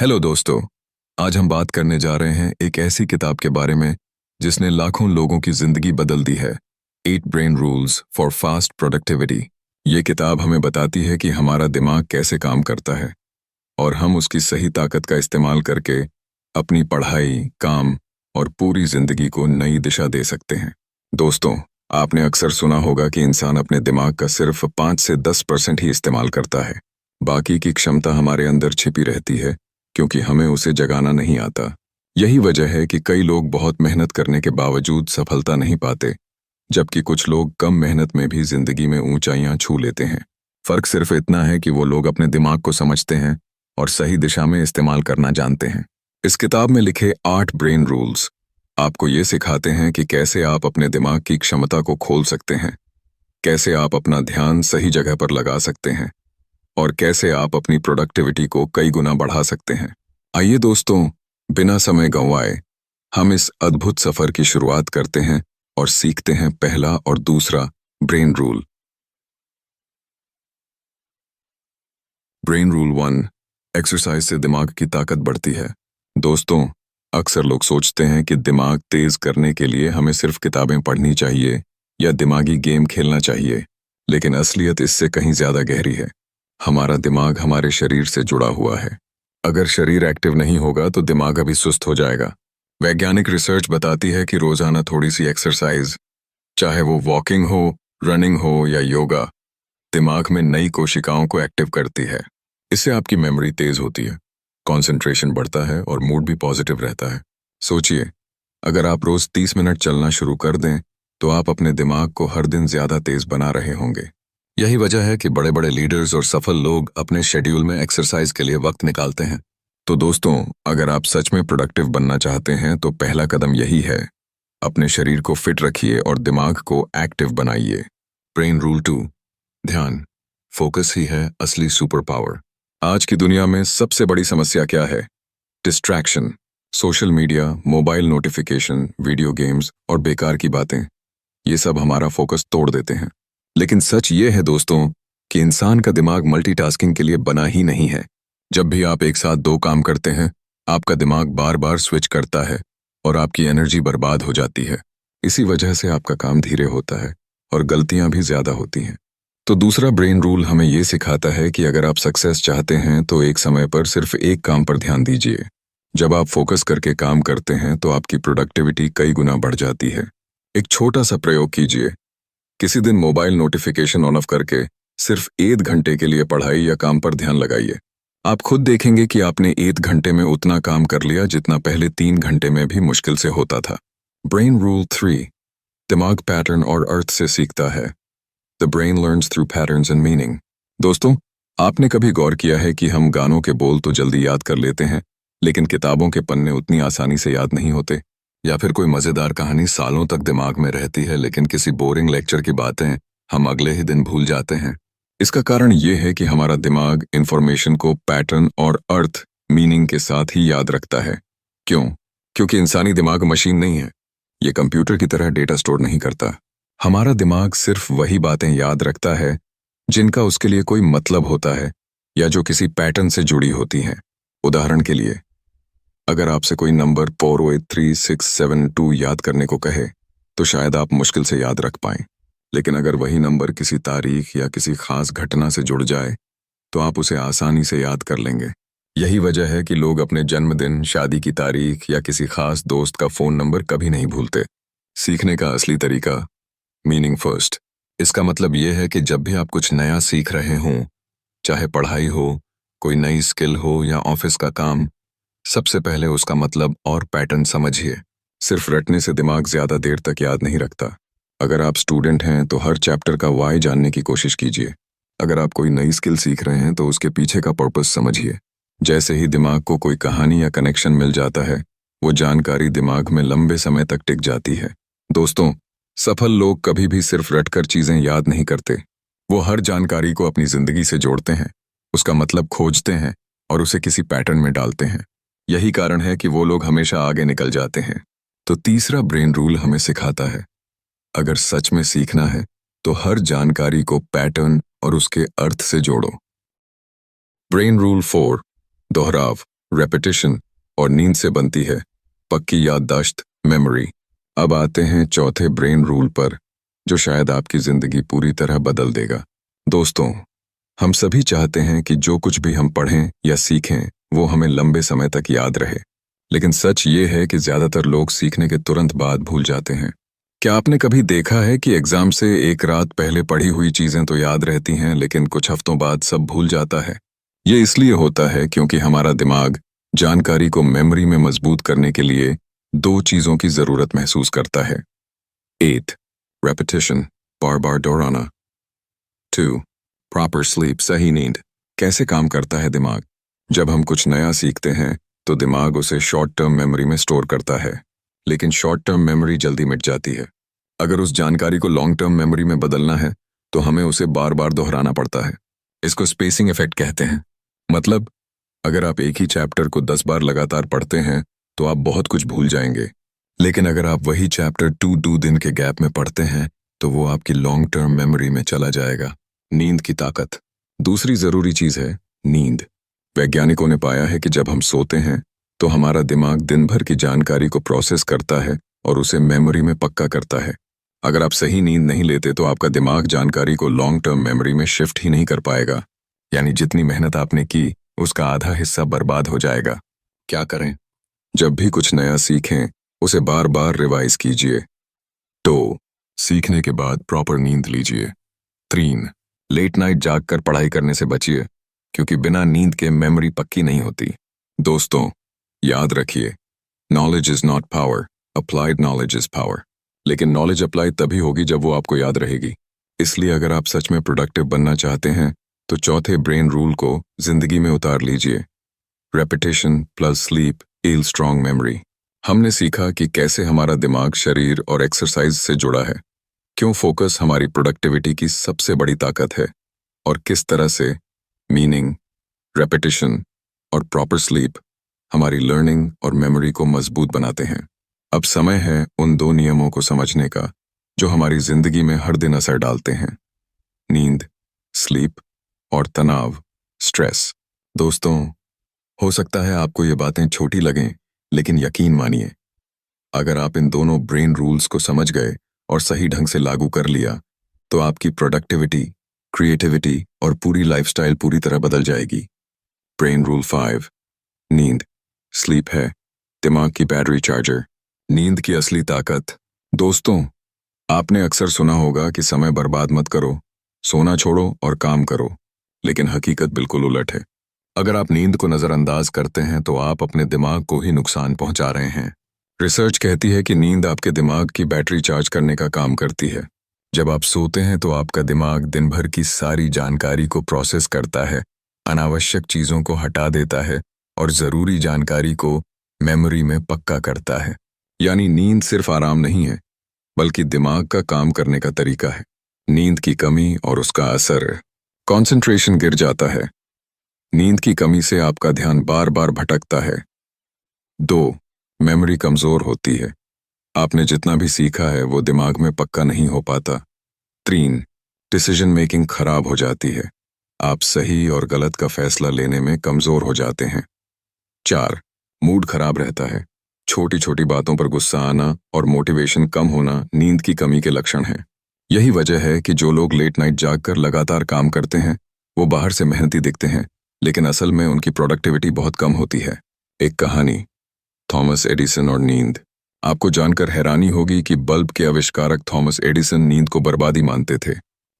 Hello दोस्तों। आज हम बात करने जा रहे हैं एक ऐसी किताब के बारे में जिसने लाखों लोगों की जिंदगी बदल दी है। 8 brain rules for fast productivity. ये किताब हमें बताती है कि हमारा दिमाग कैसे काम करता है और हम उसकी सही ताकत का इस्तेमाल करके अपनी पढ़ाई, काम और पूरी जिंदगी को नई दिशा दे सकते हैं। दोस्तों, आपने अक्सर सुना होगा कि इंसान अपने दिमाग का सिर्फ 5 से 10% ही इस्तेमाल करता है। बाकी की क्षमता हमारे अंदर छिपी रहती है क्योंकि हमें उसे जगाना नहीं आता। यही वजह है कि कई लोग बहुत मेहनत करने के बावजूद सफलता नहीं पाते, जबकि कुछ लोग कम मेहनत में भी जिंदगी में ऊंचाइयां छू लेते हैं। फर्क सिर्फ इतना है कि वो लोग अपने दिमाग को समझते हैं और सही दिशा में इस्तेमाल करना जानते हैं। इस किताब में लिखे 8 ब्रेन रूल्स आपको ये सिखाते हैं कि कैसे आप अपने दिमाग की क्षमता को खोल सकते हैं, कैसे आप अपना ध्यान सही जगह पर लगा सकते हैं और कैसे आप अपनी प्रोडक्टिविटी को कई गुना बढ़ा सकते हैं। आइए दोस्तों, बिना समय गंवाए हम इस अद्भुत सफर की शुरुआत करते हैं और सीखते हैं पहला और दूसरा brain rule. Brain rule 1, exercise से दिमाग की ताकत बढ़ती है। दोस्तों, अक्सर लोग सोचते हैं कि दिमाग तेज करने के लिए हमें सिर्फ किताबें पढ़नी चाहिए या दिमागी गेम खेलना चाहिए, लेकिन असलियत इससे कहीं ज्यादा गहरी है। हमारा दिमाग हमारे शरीर से जुड़ा हुआ है। अगर शरीर एक्टिव नहीं होगा तो दिमाग अभी सुस्त हो जाएगा। वैज्ञानिक रिसर्च बताती है कि रोजाना थोड़ी सी एक्सरसाइज, चाहे वो वॉकिंग हो, रनिंग हो या योगा, दिमाग में नई कोशिकाओं को एक्टिव करती है। इससे आपकी मेमोरी तेज होती है, कंसंट्रेशन बढ़ता है और मूड भी पॉजिटिव रहता है। सोचिए, अगर आप रोज 30 मिनट चलना शुरू कर दें तो आप अपने दिमाग को हर दिन ज्यादा तेज बना रहे होंगे। यही वजह है कि बड़े बड़े लीडर्स और सफल लोग अपने शेड्यूल में एक्सरसाइज के लिए वक्त निकालते हैं। तो दोस्तों, अगर आप सच में प्रोडक्टिव बनना चाहते हैं तो पहला कदम यही है, अपने शरीर को फिट रखिए और दिमाग को एक्टिव बनाइए। ब्रेन रूल 2, ध्यान, फोकस ही है असली सुपर पावर। आज की दुनिया में सबसे बड़ी समस्या क्या है? Distraction. Social media, mobile notification, video games और बेकार की बातें, ये सब हमारा फोकस तोड़ देते हैं। लेकिन सच ये है दोस्तों कि इंसान का दिमाग मल्टीटास्किंग के लिए बना ही नहीं है। जब भी आप एक साथ 2 काम करते हैं, आपका दिमाग बार बार स्विच करता है और आपकी एनर्जी बर्बाद हो जाती है। इसी वजह से आपका काम धीरे होता है और गलतियां भी ज्यादा होती हैं। तो दूसरा ब्रेन रूल हमें ये सिखाता है कि अगर आप सक्सेस चाहते हैं तो एक समय पर सिर्फ एक काम पर ध्यान दीजिए। जब आप फोकस करके काम करते हैं तो आपकी प्रोडक्टिविटी कई गुना बढ़ जाती है। एक छोटा सा प्रयोग कीजिए। किसी दिन मोबाइल नोटिफिकेशन ऑन ऑफ करके सिर्फ 1 घंटे के लिए पढ़ाई या काम पर ध्यान लगाइए। आप खुद देखेंगे कि आपने 1 घंटे में उतना काम कर लिया जितना पहले 3 घंटे में भी मुश्किल से होता था। ब्रेन रूल 3, दिमाग पैटर्न और अर्थ से सीखता है। The brain learns through patterns and meaning. दोस्तों, आपने कभी गौर किया है कि हम गानों के बोल तो जल्दी याद कर लेते हैं, लेकिन किताबों के पन्ने उतनी आसानी से याद नहीं होते? या फिर कोई मजेदार कहानी सालों तक दिमाग में रहती है, लेकिन किसी बोरिंग लेक्चर की बातें हम अगले ही दिन भूल जाते हैं। इसका कारण ये है कि हमारा दिमाग इंफॉर्मेशन को पैटर्न और अर्थ, मीनिंग के साथ ही याद रखता है। क्यों? क्योंकि इंसानी दिमाग मशीन नहीं है। ये कंप्यूटर की तरह डेटा स्टोर नहीं करता। हमारा दिमाग सिर्फ वही बातें याद रखता है जिनका उसके लिए कोई मतलब होता है या जो किसी पैटर्न से जुड़ी होती हैं। उदाहरण के लिए, अगर आपसे कोई नंबर 483672 याद करने को कहे तो शायद आप मुश्किल से याद रख पाएं, लेकिन अगर वही नंबर किसी तारीख या किसी खास घटना से जुड़ जाए तो आप उसे आसानी से याद कर लेंगे। यही वजह है कि लोग अपने जन्मदिन, शादी की तारीख या किसी खास दोस्त का फोन नंबर कभी नहीं भूलते। सीखने का असली तरीका, मीनिंग फर्स्ट। इसका मतलब यह है कि जब भी आप कुछ नया सीख रहे हों, चाहे पढ़ाई हो, कोई नई स्किल हो या ऑफिस का काम, सबसे पहले उसका मतलब और पैटर्न समझिए। सिर्फ रटने से दिमाग ज्यादा देर तक याद नहीं रखता। अगर आप स्टूडेंट हैं तो हर चैप्टर का वाई जानने की कोशिश कीजिए। अगर आप कोई नई स्किल सीख रहे हैं तो उसके पीछे का पर्पस समझिए। जैसे ही दिमाग को कोई कहानी या कनेक्शन मिल जाता है, वो जानकारी दिमाग में लंबे समय तक टिक जाती है। दोस्तों, सफल लोग कभी भी सिर्फ रटकर चीजें याद नहीं करते। वो हर जानकारी को अपनी जिंदगी से जोड़ते हैं, उसका मतलब खोजते हैं और उसे किसी पैटर्न में डालते हैं। यही कारण है कि वो लोग हमेशा आगे निकल जाते हैं। तो तीसरा ब्रेन रूल हमें सिखाता है, अगर सच में सीखना है तो हर जानकारी को पैटर्न और उसके अर्थ से जोड़ो। ब्रेन रूल 4, दोहराव, रेपिटेशन और नींद से बनती है पक्की याददाश्त, मेमोरी। अब आते हैं चौथे ब्रेन रूल पर, जो शायद आपकी जिंदगी पूरी तरह बदल देगा। दोस्तों, हम सभी चाहते हैं कि जो कुछ भी हम पढ़ें या सीखें वो हमें लंबे समय तक याद रहे, लेकिन सच ये है कि ज्यादातर लोग सीखने के तुरंत बाद भूल जाते हैं। क्या आपने कभी देखा है कि एग्जाम से एक रात पहले पढ़ी हुई चीजें तो याद रहती हैं, लेकिन कुछ हफ्तों बाद सब भूल जाता है? ये इसलिए होता है क्योंकि हमारा दिमाग जानकारी को मेमोरी में मजबूत करने के लिए दो चीजों की जरूरत महसूस करता है। 8. रेपिटेशन, बार बार दोहराना। 2. प्रॉपर स्लीप, सही नींद। कैसे काम करता है दिमाग? जब हम कुछ नया सीखते हैं तो दिमाग उसे शॉर्ट टर्म मेमोरी में स्टोर करता है, लेकिन शॉर्ट टर्म मेमोरी जल्दी मिट जाती है। अगर उस जानकारी को लॉन्ग टर्म मेमोरी में बदलना है तो हमें उसे बार बार दोहराना पड़ता है। इसको स्पेसिंग इफेक्ट कहते हैं। मतलब, अगर आप एक ही चैप्टर को 10 बार लगातार पढ़ते हैं तो आप बहुत कुछ भूल जाएंगे, लेकिन अगर आप वही चैप्टर 2 दिन के गैप में पढ़ते हैं तो वो आपकी लॉन्ग टर्म मेमोरी में चला जाएगा। नींद की ताकत। दूसरी जरूरी चीज है नींद। वैज्ञानिकों ने पाया है कि जब हम सोते हैं तो हमारा दिमाग दिन भर की जानकारी को प्रोसेस करता है और उसे मेमोरी में पक्का करता है। अगर आप सही नींद नहीं लेते तो आपका दिमाग जानकारी को लॉन्ग टर्म मेमोरी में शिफ्ट ही नहीं कर पाएगा, यानी जितनी मेहनत आपने की उसका आधा हिस्सा बर्बाद हो जाएगा। क्या करें? जब भी कुछ नया सीखें उसे बार बार रिवाइज कीजिए। 2. सीखने के बाद प्रॉपर नींद लीजिए। 3. लेट नाइट जाग कर पढ़ाई करने से बचिए, क्योंकि बिना नींद के मेमोरी पक्की नहीं होती। दोस्तों, याद रखिए, knowledge is not power, applied knowledge is power. लेकिन नॉलेज अप्लाई तभी होगी जब वो आपको याद रहेगी। इसलिए अगर आप सच में प्रोडक्टिव बनना चाहते हैं तो चौथे ब्रेन रूल को जिंदगी में उतार लीजिए। रेपिटेशन प्लस स्लीप ईल स्ट्रॉन्ग मेमोरी। हमने सीखा कि कैसे हमारा दिमाग शरीर और एक्सरसाइज से जुड़ा है, क्यों फोकस हमारी प्रोडक्टिविटी की सबसे बड़ी ताकत है, और किस तरह से मीनिंग, रेपिटेशन और प्रॉपर स्लीप हमारी लर्निंग और मेमोरी को मजबूत बनाते हैं। अब समय है उन दो नियमों को समझने का जो हमारी जिंदगी में हर दिन असर डालते हैं: नींद, स्लीप और तनाव, स्ट्रेस। दोस्तों, हो सकता है आपको ये बातें छोटी लगें, लेकिन यकीन मानिए, अगर आप इन दोनों ब्रेन रूल्स को समझ गए और सही ढंग से लागू कर लिया तो आपकी प्रोडक्टिविटी, क्रिएटिविटी और पूरी लाइफस्टाइल पूरी तरह बदल जाएगी। ब्रेन रूल 5, नींद। स्लीप है दिमाग की बैटरी चार्जर। नींद की असली ताकत। दोस्तों, आपने अक्सर सुना होगा कि समय बर्बाद मत करो, सोना छोड़ो और काम करो, लेकिन हकीकत बिल्कुल उलट है। अगर आप नींद को नजरअंदाज करते हैं तो आप अपने दिमाग को ही नुकसान पहुंचा रहे हैं। रिसर्च कहती है कि नींद आपके दिमाग की बैटरी चार्ज करने का काम करती है। जब आप सोते हैं तो आपका दिमाग दिन भर की सारी जानकारी को प्रोसेस करता है, अनावश्यक चीजों को हटा देता है और जरूरी जानकारी को मेमोरी में पक्का करता है। यानी नींद सिर्फ आराम नहीं है, बल्कि दिमाग का काम करने का तरीका है। नींद की कमी और उसका असर। कंसंट्रेशन गिर जाता है। नींद की कमी से आपका ध्यान बार बार भटकता है। 2. मेमोरी कमजोर होती है। आपने जितना भी सीखा है वो दिमाग में पक्का नहीं हो पाता। 3. डिसीजन मेकिंग खराब हो जाती है। आप सही और गलत का फैसला लेने में कमजोर हो जाते हैं। 4. मूड खराब रहता है। छोटी छोटी बातों पर गुस्सा आना और मोटिवेशन कम होना नींद की कमी के लक्षण हैं। यही वजह है कि जो लोग लेट नाइट जागकर लगातार काम करते हैं वो बाहर से मेहनती दिखते हैं, लेकिन असल में उनकी प्रोडक्टिविटी बहुत कम होती है। एक कहानी, थॉमस एडिसन और नींद। आपको जानकर हैरानी होगी कि बल्ब के आविष्कारक थॉमस एडिसन नींद को बर्बादी मानते थे।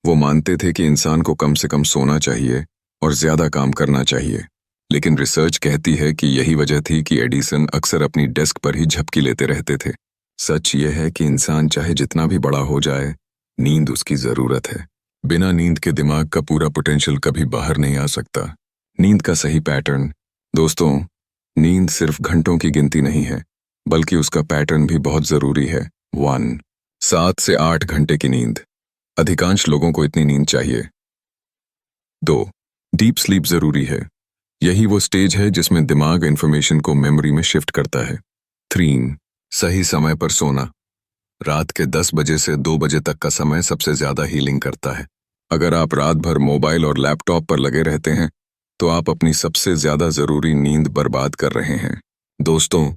वो मानते थे कि इंसान को कम से कम सोना चाहिए और ज्यादा काम करना चाहिए, लेकिन रिसर्च कहती है कि यही वजह थी कि एडिसन अक्सर अपनी डेस्क पर ही झपकी लेते रहते थे। सच ये है कि इंसान चाहे जितना भी बड़ा हो जाए, नींद उसकी जरूरत है। बिना नींद के दिमाग का पूरा पोटेंशियल कभी बाहर नहीं आ सकता। नींद का सही पैटर्न। दोस्तों, नींद सिर्फ घंटों की गिनती नहीं है, बल्कि उसका पैटर्न भी बहुत जरूरी है। 1. 7 से 8 घंटे की नींद। अधिकांश लोगों को इतनी नींद चाहिए। 2. डीप स्लीप जरूरी है। यही वो स्टेज है जिसमें दिमाग इंफॉर्मेशन को मेमोरी में शिफ्ट करता है। 3. सही समय पर सोना। रात के 10 बजे से 2 बजे तक का समय सबसे ज्यादा हीलिंग करता है। अगर आप रात भर मोबाइल और लैपटॉप पर लगे रहते हैं तो आप अपनी सबसे ज्यादा जरूरी नींद बर्बाद कर रहे हैं। दोस्तों,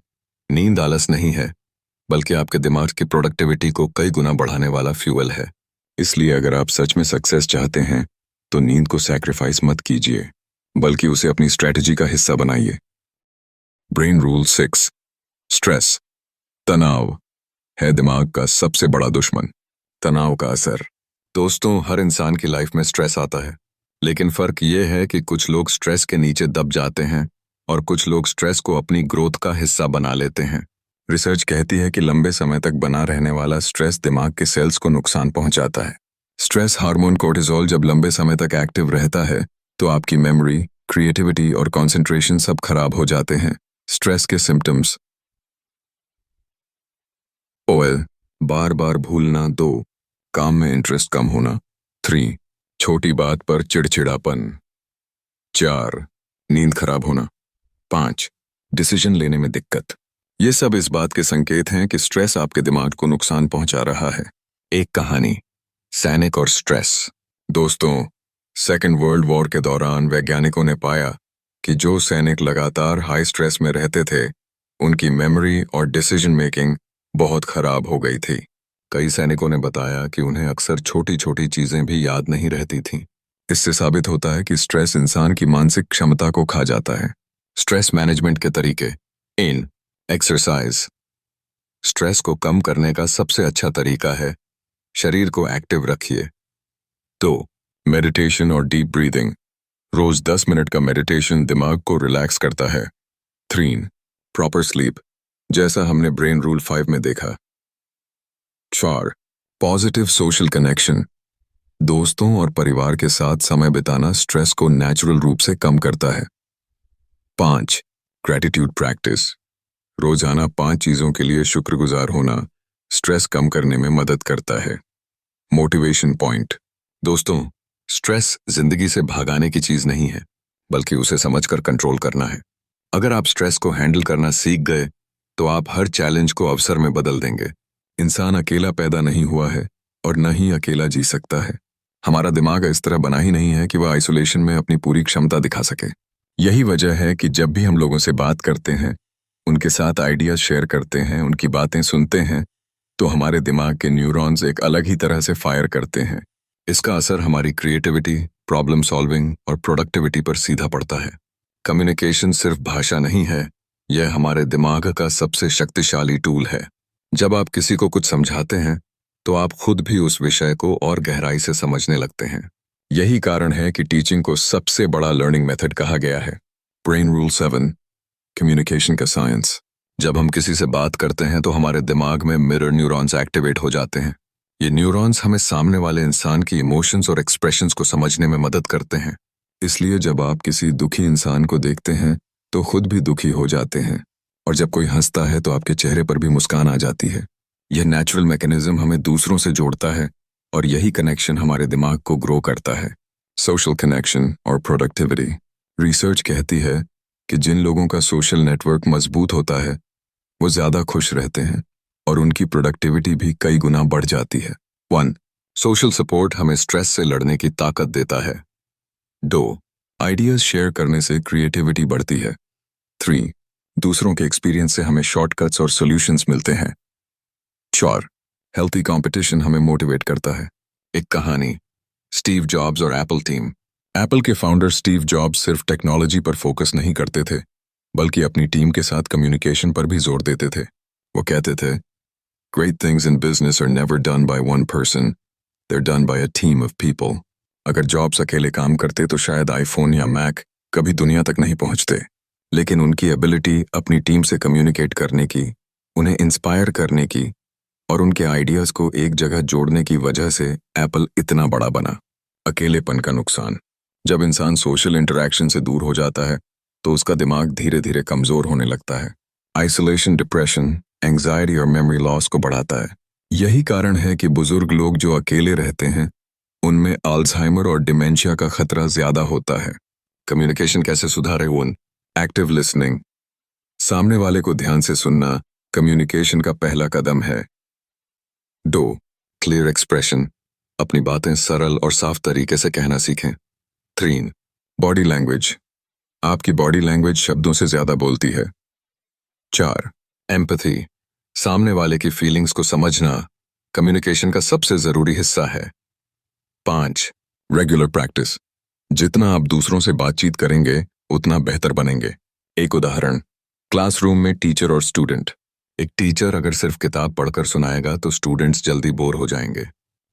नींद आलस नहीं है, बल्कि आपके दिमाग की प्रोडक्टिविटी को कई गुना बढ़ाने वाला फ्यूल है। इसलिए अगर आप सच में सक्सेस चाहते हैं, तो नींद को सैक्रिफाइस मत कीजिए, बल्कि उसे अपनी स्ट्रैटेजी का हिस्सा बनाइए। Brain rule 6। स्ट्रेस, तनाव है दिमाग का सबसे बड़ा दुश्मन। तनाव का असर। दोस्तों, हर इंसान की लाइफ में स्ट्रेस आता है, लेकिन फर्क ये है कि कुछ लोग स्ट्रेस के नीचे दब जाते हैं और कुछ लोग स्ट्रेस को अपनी ग्रोथ का हिस्सा बना लेते हैं। रिसर्च कहती है कि लंबे समय तक बना रहने वाला स्ट्रेस दिमाग के सेल्स को नुकसान पहुंचाता है। स्ट्रेस हार्मोन कोर्टिसोल जब लंबे समय तक एक्टिव रहता है, तो आपकी मेमोरी, क्रिएटिविटी और कंसंट्रेशन सब खराब हो जाते हैं। स्ट्रेस के सिम्टम्स: ओएल, बार बार भूलना। 2, काम में इंटरेस्ट कम होना। 3, छोटी बात पर चिड़चिड़ापन। 4, नींद खराब होना। 5, डिसीजन लेने में दिक्कत। ये सब इस बात के संकेत हैं कि स्ट्रेस आपके दिमाग को नुकसान पहुंचा रहा है। एक कहानी, सैनिक और स्ट्रेस। दोस्तों, सेकेंड वर्ल्ड वॉर के दौरान वैज्ञानिकों ने पाया कि जो सैनिक लगातार हाई स्ट्रेस में रहते थे, उनकी मेमोरी और डिसीजन मेकिंग बहुत खराब हो गई थी। कई सैनिकों ने बताया कि उन्हें अक्सर छोटी छोटी चीजें भी याद नहीं रहती थीं। इससे साबित होता है कि स्ट्रेस इंसान की मानसिक क्षमता को खा जाता है। स्ट्रेस मैनेजमेंट के तरीके। इन एक्सरसाइज। स्ट्रेस को कम करने का सबसे अच्छा तरीका है शरीर को एक्टिव रखिए। 2, मेडिटेशन और डीप ब्रीदिंग। रोज 10 मिनट का मेडिटेशन दिमाग को रिलैक्स करता है। 3, प्रॉपर स्लीप, जैसा हमने ब्रेन रूल 5 में देखा। 4, पॉजिटिव सोशल कनेक्शन। दोस्तों और परिवार के साथ समय बिताना स्ट्रेस को नेचुरल रूप से कम करता है। 5, ग्रैटिट्यूड प्रैक्टिस। रोजाना 5 चीजों के लिए शुक्रगुजार होना स्ट्रेस कम करने में मदद करता है। Motivation point. दोस्तों, स्ट्रेस जिंदगी से भागाने की चीज नहीं है, बल्कि उसे समझकर कंट्रोल करना है। अगर आप स्ट्रेस को हैंडल करना सीख गए, तो आप हर चैलेंज को अवसर में बदल देंगे। इंसान अकेला पैदा नहीं हुआ है और न ही अकेला जी सकता है। हमारा दिमाग इस तरह बना ही नहीं है कि वह आइसोलेशन में अपनी पूरी क्षमता दिखा सके। यही वजह है कि जब भी हम लोगों से बात करते हैं, उनके साथ आइडियाज शेयर करते हैं, उनकी बातें सुनते हैं, तो हमारे दिमाग के न्यूरॉन्स एक अलग ही तरह से फायर करते हैं। इसका असर हमारी क्रिएटिविटी, प्रॉब्लम सॉल्विंग और प्रोडक्टिविटी पर सीधा पड़ता है। कम्युनिकेशन सिर्फ भाषा नहीं है, यह हमारे दिमाग का सबसे शक्तिशाली टूल है। जब आप किसी को कुछ समझाते हैं, तो आप खुद भी उस विषय को और गहराई से समझने लगते हैं। यही कारण है कि टीचिंग को सबसे बड़ा लर्निंग मेथड कहा गया है। ब्रेन रूल 7, कम्युनिकेशन का साइंस। जब हम किसी से बात करते हैं, तो हमारे दिमाग में मिरर न्यूरॉन्स एक्टिवेट हो जाते हैं। ये न्यूरॉन्स हमें सामने वाले इंसान की इमोशंस और एक्सप्रेशंस को समझने में मदद करते हैं। इसलिए जब आप किसी दुखी इंसान को देखते हैं, तो खुद भी दुखी हो जाते हैं, और जब कोई हंसता है, तो आपके चेहरे पर भी मुस्कान आ जाती है। यह नेचुरल मैकेनिज्म हमें दूसरों से जोड़ता है, और यही कनेक्शन हमारे दिमाग को ग्रो करता है। सोशल कनेक्शन और प्रोडक्टिविटी। रिसर्च कहती है कि जिन लोगों का सोशल नेटवर्क मजबूत होता है, वो ज्यादा खुश रहते हैं और उनकी प्रोडक्टिविटी भी कई गुना बढ़ जाती है। 1, सोशल सपोर्ट हमें स्ट्रेस से लड़ने की ताकत देता है। 2, आइडियाज शेयर करने से क्रिएटिविटी बढ़ती है। 3, दूसरों के एक्सपीरियंस से हमें शॉर्टकट्स और सॉल्यूशंस मिलते हैं। 4, हेल्थी कंपटीशन हमें मोटिवेट करता है। एक कहानी, स्टीव जॉब्स और एप्पल टीम। एप्पल के फाउंडर स्टीव जॉब्स सिर्फ टेक्नोलॉजी पर फोकस नहीं करते थे, बल्कि अपनी टीम के साथ कम्युनिकेशन पर भी जोर देते थे। वो कहते थे, great things in business are never done by one person, they are done by a team of people. अगर जॉब्स अकेले काम करते, तो शायद आईफोन या मैक कभी दुनिया तक नहीं पहुंचते। लेकिन उनकी एबिलिटी अपनी टीम से कम्युनिकेट करने की, उन्हें इंस्पायर करने की और उनके आइडियाज को एक जगह जोड़ने की वजह से एप्पल इतना बड़ा बना। अकेलेपन का नुकसान। जब इंसान सोशल इंटरैक्शन से दूर हो जाता है, तो उसका दिमाग धीरे धीरे कमजोर होने लगता है। आइसोलेशन डिप्रेशन, एंग्जाइटी और मेमोरी लॉस को बढ़ाता है। यही कारण है कि बुजुर्ग लोग जो अकेले रहते हैं, उनमें अल्जाइमर और डिमेंशिया का खतरा ज्यादा होता है। कम्युनिकेशन कैसे सुधारे? 1, एक्टिव लिसनिंग। सामने वाले को ध्यान से सुनना कम्युनिकेशन का पहला कदम है। 2, क्लियर एक्सप्रेशन। अपनी बातें सरल और साफ तरीके से कहना सीखें। 3, बॉडी लैंग्वेज। आपकी बॉडी लैंग्वेज शब्दों से ज्यादा बोलती है। 4. एम्पैथी, सामने वाले की फीलिंग्स को समझना कम्युनिकेशन का सबसे जरूरी हिस्सा है। 5. रेगुलर प्रैक्टिस, जितना आप दूसरों से बातचीत करेंगे उतना बेहतर बनेंगे। एक उदाहरण, क्लासरूम में टीचर और स्टूडेंट। एक टीचर अगर सिर्फ किताब पढ़कर सुनाएगा तो स्टूडेंट्स जल्दी बोर हो जाएंगे,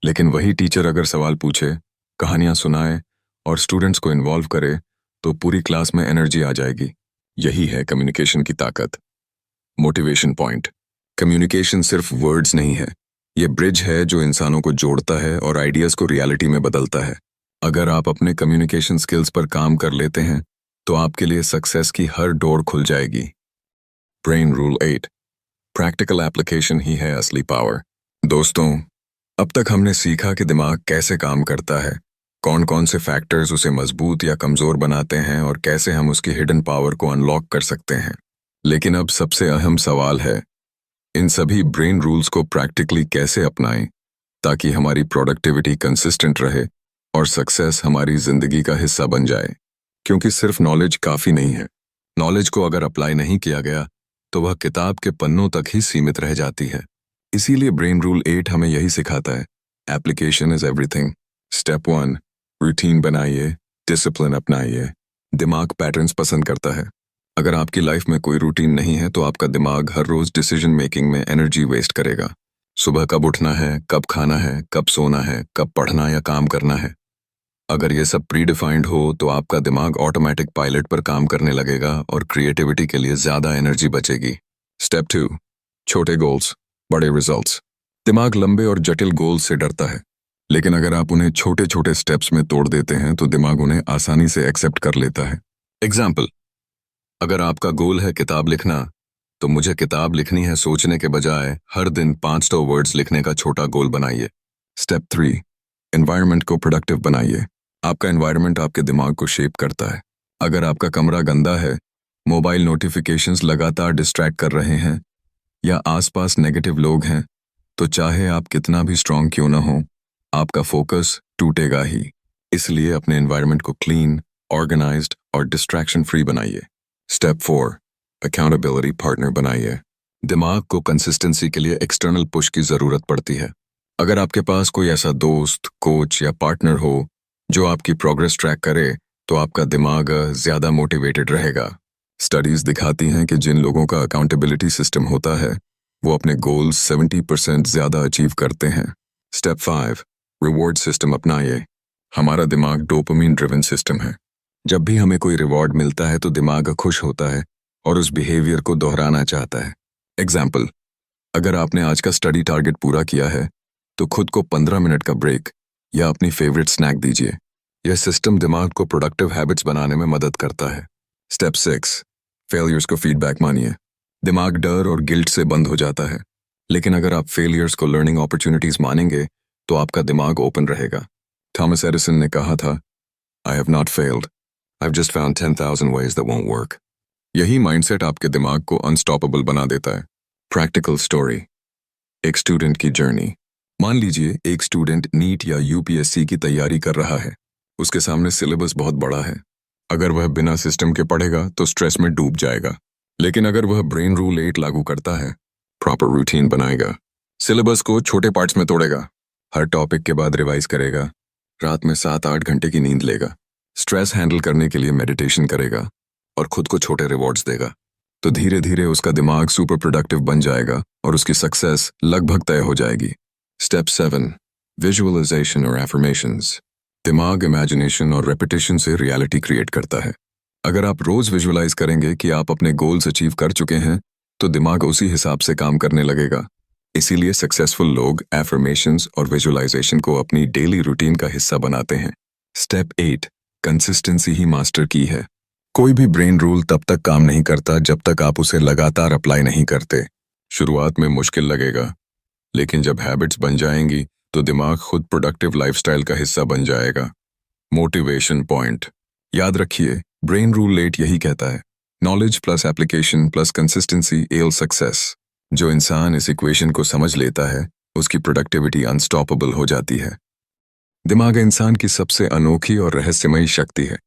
लेकिन वही टीचर अगर सवाल पूछे, कहानियां सुनाए और स्टूडेंट्स को इन्वॉल्व करे तो पूरी क्लास में एनर्जी आ जाएगी। यही है कम्युनिकेशन की ताकत। मोटिवेशन पॉइंट, कम्युनिकेशन सिर्फ वर्ड्स नहीं है, ये ब्रिज है जो इंसानों को जोड़ता है और आइडियाज को रियलिटी में बदलता है। अगर आप अपने कम्युनिकेशन स्किल्स पर काम कर लेते हैं तो आपके लिए सक्सेस की हर डोर खुल जाएगी। ब्रेन रूल 8, प्रैक्टिकल एप्लीकेशन ही है असली पावर। दोस्तों, अब तक हमने सीखा कि दिमाग कैसे काम करता है, कौन कौन से फैक्टर्स उसे मजबूत या कमजोर बनाते हैं और कैसे हम उसकी हिडन पावर को अनलॉक कर सकते हैं। लेकिन अब सबसे अहम सवाल है, इन सभी ब्रेन रूल्स को प्रैक्टिकली कैसे अपनाएं ताकि हमारी प्रोडक्टिविटी कंसिस्टेंट रहे और सक्सेस हमारी जिंदगी का हिस्सा बन जाए। क्योंकि सिर्फ नॉलेज काफी नहीं है, नॉलेज को अगर अप्लाई नहीं किया गया तो वह किताब के पन्नों तक ही सीमित रह जाती है। इसीलिए ब्रेन रूल 8 हमें यही सिखाता है, application is everything. Step 1, routine बनाइए, डिसिप्लिन अपनाइए। दिमाग पैटर्न्स पसंद करता है। अगर आपकी लाइफ में कोई रूटीन नहीं है तो आपका दिमाग हर रोज डिसीजन मेकिंग में एनर्जी वेस्ट करेगा। सुबह कब उठना है, कब खाना है, कब सोना है, कब पढ़ना या काम करना है। अगर ये सब प्री डिफाइंड हो तो आपका दिमाग ऑटोमेटिक पायलट पर काम करने लगेगा और क्रिएटिविटी के लिए ज्यादा एनर्जी बचेगी। स्टेप 2, छोटे गोल्स, बड़े रिजल्ट्स। दिमाग लंबे और जटिल गोल्स से डरता है, लेकिन अगर आप उन्हें छोटे छोटे स्टेप्स में तोड़ देते हैं तो दिमाग उन्हें आसानी से एक्सेप्ट कर लेता है। एग्जाम्पल, अगर आपका गोल है किताब लिखना, तो मुझे किताब लिखनी है सोचने के बजाय हर दिन 500 वर्ड्स लिखने का छोटा गोल बनाइए। स्टेप 3, एनवायरनमेंट को प्रोडक्टिव बनाइए। आपका एनवायरनमेंट आपके दिमाग को शेप करता है। अगर आपका कमरा गंदा है, मोबाइल नोटिफिकेशंस लगातार डिस्ट्रैक्ट कर रहे हैं या आसपास नेगेटिव लोग हैं, तो चाहे आप कितना भी स्ट्रांग क्यों ना हो, आपका फोकस टूटेगा ही। इसलिए अपने एनवायरनमेंट को क्लीन, ऑर्गेनाइज्ड और डिस्ट्रैक्शन फ्री बनाइए। स्टेप 4, अकाउंटेबिलिटी पार्टनर बनाइए। दिमाग को कंसिस्टेंसी के लिए एक्सटर्नल पुश की जरूरत पड़ती है। अगर आपके पास कोई ऐसा दोस्त, कोच या पार्टनर हो जो आपकी प्रोग्रेस ट्रैक करे तो आपका दिमाग ज्यादा मोटिवेटेड रहेगा। स्टडीज दिखाती हैं कि जिन लोगों का अकाउंटेबिलिटी सिस्टम होता है वो अपने गोल्स 70% ज्यादा अचीव करते हैं। स्टेप 5, रिवॉर्ड सिस्टम अपनाइए। हमारा दिमाग डोपामिन ड्रिवन सिस्टम है। जब भी हमें कोई रिवॉर्ड मिलता है तो दिमाग खुश होता है और उस बिहेवियर को दोहराना चाहता है। एग्जाम्पल, अगर आपने आज का स्टडी टारगेट पूरा किया है तो खुद को 15 मिनट का ब्रेक या अपनी फेवरेट स्नैक दीजिए। यह सिस्टम दिमाग को प्रोडक्टिव हैबिट्स बनाने में मदद करता है। स्टेप 6, फेलियर्स को फीडबैक मानिए। दिमाग डर और गिल्ट से बंद हो जाता है, लेकिन अगर आप फेलियर्स को लर्निंग अपॉर्चुनिटीज मानेंगे तो आपका दिमाग ओपन रहेगा। थॉमस एडिसन ने कहा था, I have not failed, I have just found 10,000 ways that won't work। यही माइंडसेट आपके दिमाग को अनस्टॉपेबल बना देता है। प्रैक्टिकल स्टोरी, एक स्टूडेंट की जर्नी। मान लीजिए एक स्टूडेंट नीट या यूपीएससी की तैयारी कर रहा है। उसके सामने सिलेबस बहुत बड़ा है। अगर वह बिना सिस्टम के पढ़ेगा तो स्ट्रेस में डूब जाएगा। लेकिन अगर वह ब्रेन रूल 8 लागू करता है, प्रॉपर रूटीन बनाएगा, सिलेबस को छोटे पार्ट्स में तोड़ेगा, हर टॉपिक के बाद रिवाइज करेगा, रात में 7-8 घंटे की नींद लेगा, स्ट्रेस हैंडल करने के लिए मेडिटेशन करेगा और खुद को छोटे रिवॉर्ड्स देगा, तो धीरे धीरे उसका दिमाग सुपर प्रोडक्टिव बन जाएगा और उसकी सक्सेस लगभग तय हो जाएगी। स्टेप 7, विजुअलाइजेशन और एफर्मेशंस। दिमाग इमेजिनेशन और रेपिटेशन से रियलिटी क्रिएट करता है। अगर आप रोज विजुअलाइज करेंगे कि आप अपने गोल्स अचीव कर चुके हैं तो दिमाग उसी हिसाब से काम करने लगेगा। इसीलिए सक्सेसफुल लोग एफर्मेशंस और विजुअलाइजेशन को अपनी डेली रूटीन का हिस्सा बनाते हैं। स्टेप 8, कंसिस्टेंसी ही मास्टर की है। कोई भी ब्रेन रूल तब तक काम नहीं करता जब तक आप उसे लगातार अप्लाई नहीं करते। शुरुआत में मुश्किल लगेगा, लेकिन जब हैबिट्स बन जाएंगी तो दिमाग खुद प्रोडक्टिव लाइफस्टाइल का हिस्सा बन जाएगा। मोटिवेशन पॉइंट, याद रखिए, ब्रेन रूल 8 यही कहता है, knowledge plus application plus consistency equal success. जो इंसान इस इक्वेशन को समझ लेता है उसकी प्रोडक्टिविटी अनस्टॉपेबल हो जाती है। दिमाग इंसान की सबसे अनोखी और रहस्यमयी शक्ति है।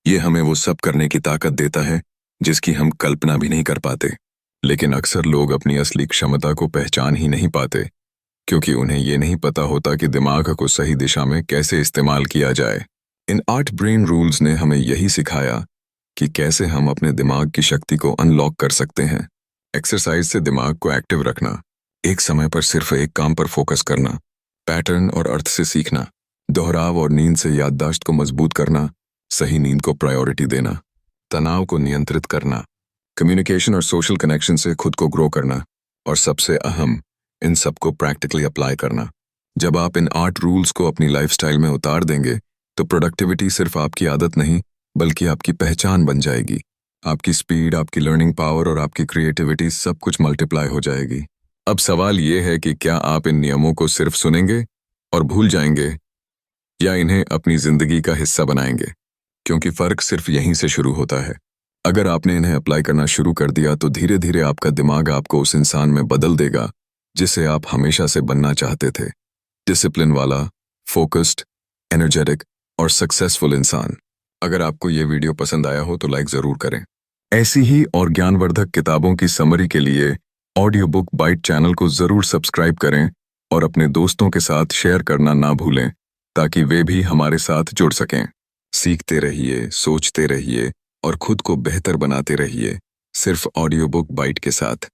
ये हमें वो सब करने की ताकत देता है जिसकी हम कल्पना भी नहीं कर पाते। लेकिन अक्सर लोग अपनी असली क्षमता को पहचान ही नहीं पाते, क्योंकि उन्हें ये नहीं पता होता कि दिमाग को सही दिशा में कैसे इस्तेमाल किया जाए। इन 8 ब्रेन रूल्स ने हमें यही सिखाया कि कैसे हम अपने दिमाग की शक्ति को अनलॉक कर सकते हैं। एक्सरसाइज से दिमाग को एक्टिव रखना, एक समय पर सिर्फ एक काम पर फोकस करना, पैटर्न और अर्थ से सीखना, दोहराव और नींद से याददाश्त को मजबूत करना, सही नींद को प्रायोरिटी देना, तनाव को नियंत्रित करना, कम्युनिकेशन और सोशल कनेक्शन से खुद को ग्रो करना, और सबसे अहम, इन सबको प्रैक्टिकली अप्लाई करना। जब आप इन 8 रूल्स को अपनी लाइफस्टाइल में उतार देंगे तो प्रोडक्टिविटी सिर्फ आपकी आदत नहीं बल्कि आपकी पहचान बन जाएगी। आपकी स्पीड, आपकी लर्निंग पावर और आपकी क्रिएटिविटी सब कुछ मल्टीप्लाई हो जाएगी। अब सवाल ये है कि क्या आप इन नियमों को सिर्फ सुनेंगे और भूल जाएंगे, या इन्हें अपनी जिंदगी का हिस्सा बनाएंगे, क्योंकि फर्क सिर्फ यहीं से शुरू होता है। अगर आपने इन्हें अप्लाई करना शुरू कर दिया तो धीरे धीरे आपका दिमाग आपको उस इंसान में बदल देगा जिसे आप हमेशा से बनना चाहते थे। डिसिप्लिन वाला, फोकस्ड, एनर्जेटिक और सक्सेसफुल इंसान। अगर आपको ये वीडियो पसंद आया हो तो लाइक जरूर करें। ऐसी ही और ज्ञानवर्धक किताबों की समरी के लिए ऑडियो बुक बाइट चैनल को जरूर सब्सक्राइब करें और अपने दोस्तों के साथ शेयर करना ना भूलें, ताकि वे भी हमारे साथ जुड़ सकें। सीखते रहिए, सोचते रहिए और खुद को बेहतर बनाते रहिए, सिर्फ ऑडियो बुक बाइट के साथ।